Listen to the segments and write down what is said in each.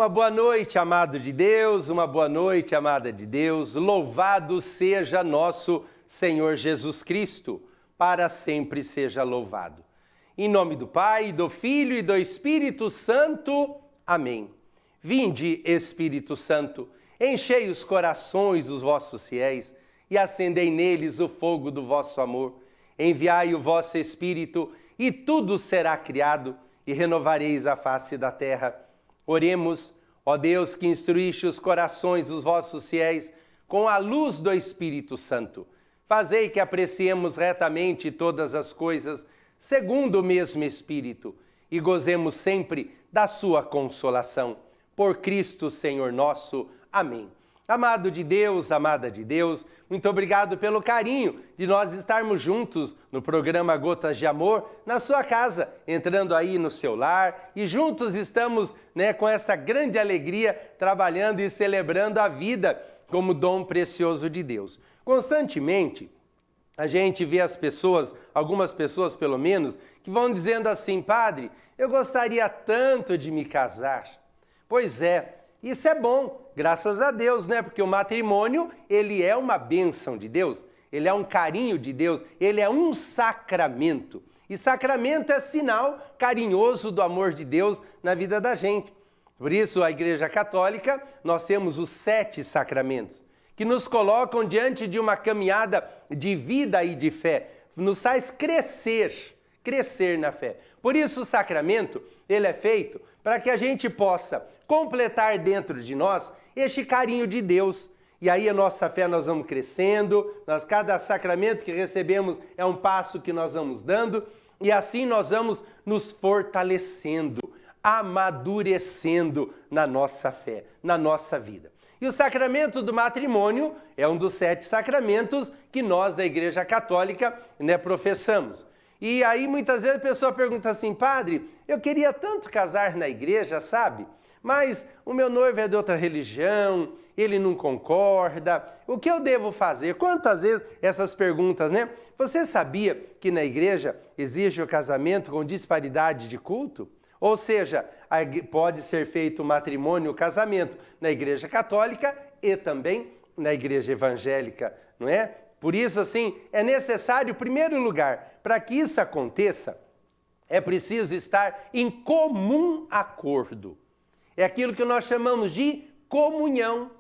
Uma boa noite, amado de Deus, uma boa noite, amada de Deus. Louvado seja nosso Senhor Jesus Cristo, para sempre seja louvado. Em nome do Pai, do Filho e do Espírito Santo. Amém. Vinde, Espírito Santo, enchei os corações dos vossos fiéis e acendei neles o fogo do vosso amor. Enviai o vosso Espírito e tudo será criado e renovareis a face da terra. Oremos, ó Deus, que instruíste os corações dos vossos fiéis com a luz do Espírito Santo. Fazei que apreciemos retamente todas as coisas, segundo o mesmo Espírito, e gozemos sempre da sua consolação. Por Cristo, Senhor nosso. Amém. Amado de Deus, amada de Deus, muito obrigado pelo carinho de nós estarmos juntos no programa Gotas de Amor, na sua casa, entrando aí no seu lar, e juntos estamos, com essa grande alegria, trabalhando e celebrando a vida como dom precioso de Deus. Constantemente, a gente vê as pessoas, algumas pessoas pelo menos, que vão dizendo assim: padre, eu gostaria tanto de me casar. Pois é, isso é bom, graças a Deus, Porque o matrimônio, ele é uma bênção de Deus, ele é um carinho de Deus, ele é um sacramento. E sacramento é sinal carinhoso do amor de Deus na vida da gente. Por isso, a Igreja Católica, nós temos os 7 sacramentos, que nos colocam diante de uma caminhada de vida e de fé, nos faz crescer na fé. Por isso, o sacramento, ele é feito para que a gente possa completar dentro de nós este carinho de Deus. E aí a nossa fé nós vamos crescendo, cada sacramento que recebemos é um passo que nós vamos dando, e assim nós vamos nos fortalecendo, amadurecendo na nossa fé, na nossa vida. E o sacramento do matrimônio é um dos 7 sacramentos que nós da Igreja Católica professamos. E aí muitas vezes a pessoa pergunta assim: padre, eu queria tanto casar na igreja, sabe? Mas o meu noivo é de outra religião, ele não concorda, o que eu devo fazer? Quantas vezes essas perguntas, Você sabia que na igreja existe o casamento com disparidade de culto? Ou seja, pode ser feito o matrimônio, o casamento na igreja católica e também na igreja evangélica, não é? Por isso, assim, é necessário, em primeiro lugar, para que isso aconteça, é preciso estar em comum acordo. É aquilo que nós chamamos de comunhão.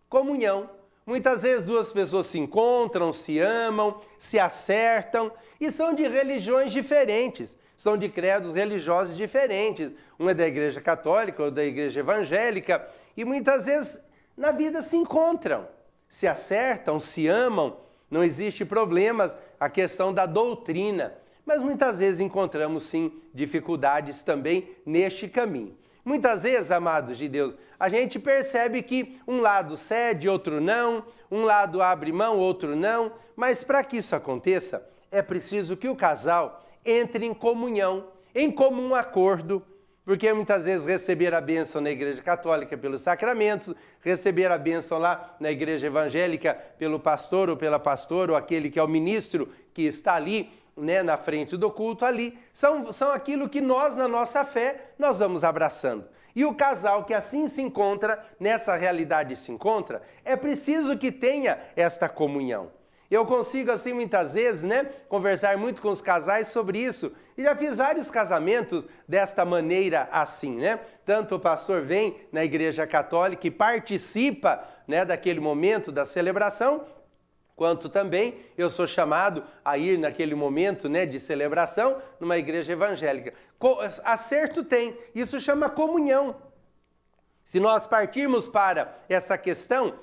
Comunhão. Muitas vezes 2 pessoas se encontram, se amam, se acertam e são de religiões diferentes, são de credos religiosos diferentes. Um é da igreja católica ou da igreja evangélica e muitas vezes na vida se encontram, se acertam, se amam, não existe problemas, a questão da doutrina, mas muitas vezes encontramos sim dificuldades também neste caminho. Muitas vezes, amados de Deus, a gente percebe que um lado cede, outro não, um lado abre mão, outro não, mas para que isso aconteça, é preciso que o casal entre em comunhão, em comum acordo, porque muitas vezes receber a bênção na Igreja Católica pelos sacramentos, receber a bênção lá na Igreja Evangélica pelo pastor ou pela pastora, ou aquele que é o ministro que está ali, na frente do culto ali, são aquilo que nós, na nossa fé, nós vamos abraçando. E o casal que assim se encontra, nessa realidade se encontra, é preciso que tenha esta comunhão. Eu consigo, assim, muitas vezes, conversar muito com os casais sobre isso. E já fiz vários casamentos desta maneira assim, Tanto o pastor vem na Igreja Católica e participa, daquele momento da celebração, quanto também eu sou chamado a ir naquele momento, de celebração numa igreja evangélica. Acerto tem, isso chama comunhão. Se nós partirmos para essa questão,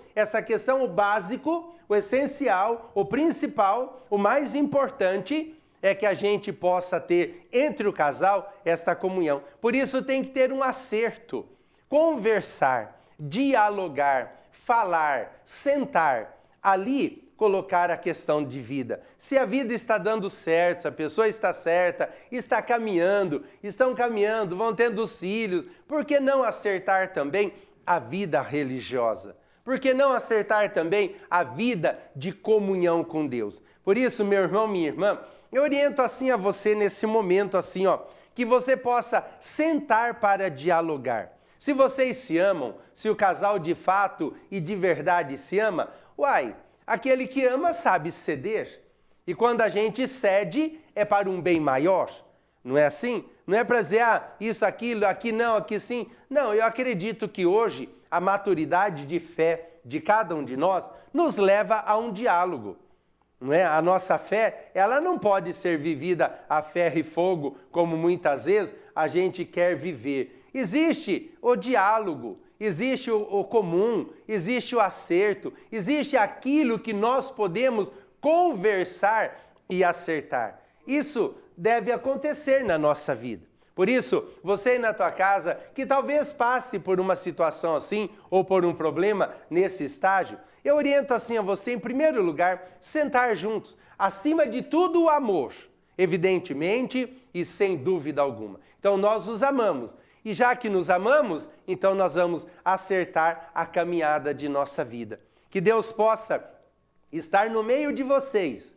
o básico, o essencial, o principal, o mais importante é que a gente possa ter entre o casal essa comunhão. Por isso tem que ter um acerto, conversar, dialogar, falar, sentar, ali colocar a questão de vida. Se a vida está dando certo, se a pessoa está certa, está caminhando, estão caminhando, vão tendo os filhos, por que não acertar também a vida religiosa? Por que não acertar também a vida de comunhão com Deus? Por isso, meu irmão, minha irmã, eu oriento assim a você nesse momento, assim, que você possa sentar para dialogar. Se vocês se amam, se o casal de fato e de verdade se ama, aquele que ama sabe ceder. E quando a gente cede, é para um bem maior. Não é assim? Não é para dizer, isso, aquilo, aqui não, aqui sim. Não, eu acredito que hoje a maturidade de fé de cada um de nós nos leva a um diálogo. Não é? A nossa fé, ela não pode ser vivida a ferro e fogo, como muitas vezes a gente quer viver. Existe o diálogo, existe o comum, existe o acerto, existe aquilo que nós podemos conversar e acertar. Isso deve acontecer na nossa vida. Por isso, você aí na tua casa, que talvez passe por uma situação assim, ou por um problema nesse estágio, eu oriento assim a você, em primeiro lugar, sentar juntos. Acima de tudo, o amor, evidentemente e sem dúvida alguma. Então, nós os amamos. E já que nos amamos, então nós vamos acertar a caminhada de nossa vida. Que Deus possa estar no meio de vocês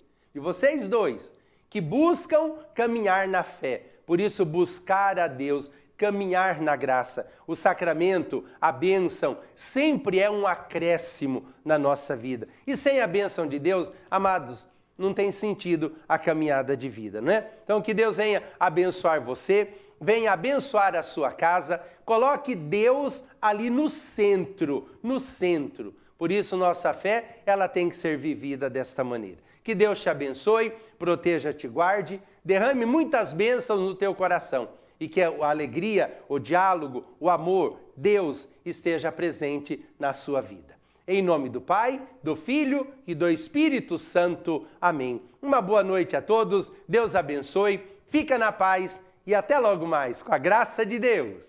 dois, que buscam caminhar na fé. Por isso, buscar a Deus, caminhar na graça. O sacramento, a bênção, sempre é um acréscimo na nossa vida. E sem a bênção de Deus, amados, não tem sentido a caminhada de vida, não é? Então, que Deus venha abençoar você, venha abençoar a sua casa, coloque Deus ali no centro, Por isso, nossa fé, ela tem que ser vivida desta maneira. Que Deus te abençoe, proteja, te guarde, derrame muitas bênçãos no teu coração e que a alegria, o diálogo, o amor, Deus esteja presente na sua vida. Em nome do Pai, do Filho e do Espírito Santo. Amém. Uma boa noite a todos, Deus abençoe, fica na paz e até logo mais, com a graça de Deus.